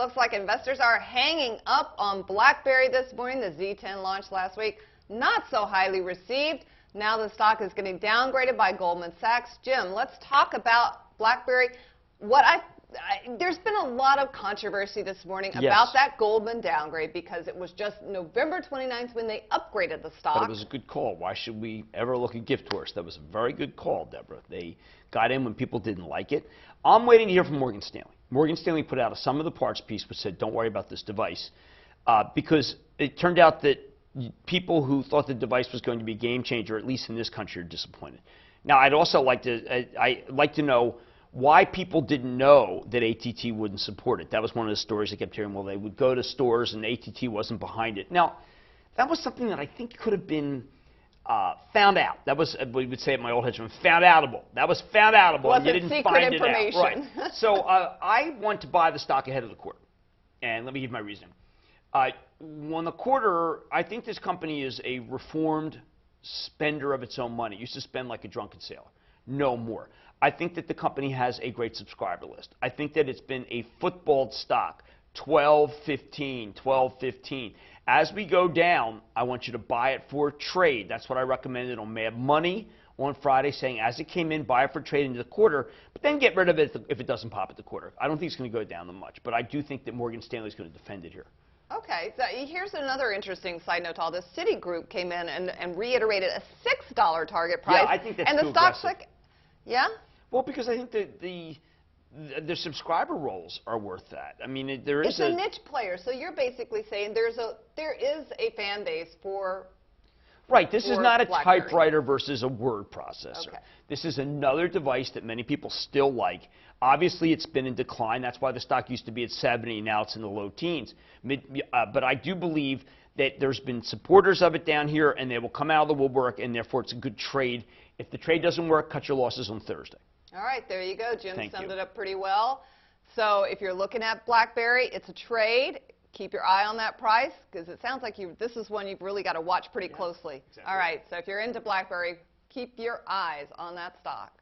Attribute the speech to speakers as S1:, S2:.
S1: looks like investors are hanging up on Blackberry this morning. The Z10 launched last week. Not so highly received. Now the stock is getting downgraded by Goldman Sachs. Jim, let's talk about Blackberry. There's been a lot of controversy this morning about that Goldman downgrade because it was just November 29th when they upgraded the stock.
S2: But it was a good call. Why should we ever look a gift horse? That was a very good call, Deborah. They got in when people didn't like it. I'm waiting to hear from Morgan Stanley. Morgan Stanley put out a sum of the parts piece which said, don't worry about this device, because it turned out that people who thought the device was going to be a game changer, at least in this country, are disappointed. Now, I'd also like to know why people didn't know that AT&T wouldn't support it. That was one of the stories I kept hearing. Well, they would go to stores and AT&T wasn't behind it. Now, that was something that I think could have been found out. That was, we would say at my old hedge fund, found outable. That was found outable, and you didn't find it out. Right. So I want to buy the stock ahead of the quarter, and let me give my reasoning. On the quarter, I think this company is a reformed spender of its own money. It used to spend like a drunken sailor. No more. I think that the company has a great subscriber list. I think that it's been a footballed stock, 12.15, 12.15. As we go down, I want you to buy it for trade. That's what I recommended on Mad Money on Friday, saying as it came in, buy it for trade into the quarter, but then get rid of it if it doesn't pop at the quarter. I don't think it's going to go down that much, but I do think that Morgan Stanley is going to defend it here.
S1: Okay, so here's another interesting side note to all this. Citigroup came in and reiterated a $6 target price.
S2: Yeah, I think that's
S1: and the stock's like, yeah?
S2: Well, because I think that the subscriber rolls are worth that. I mean, there is
S1: it's a niche player, so you're basically saying there is a fan base for.
S2: Right. This is not a
S1: Blackberry.
S2: typewriter versus a word processor.
S1: Okay.
S2: This is another device that many people still like. Obviously, it's been in decline. That's why the stock used to be at 70. Now it's in the low teens. But I do believe that there's been supporters of it down here, and they will come out of the woodwork, and therefore it's a good trade. If the trade doesn't work, cut your losses on Thursday.
S1: All right, there you go. Jim summed
S2: you.
S1: it up pretty well. So if you're looking at Blackberry, it's a trade. Keep your eye on that price because it sounds like this is one you've really got to watch pretty closely.
S2: Exactly.
S1: All right, so if you're into Blackberry, keep your eyes on that stock.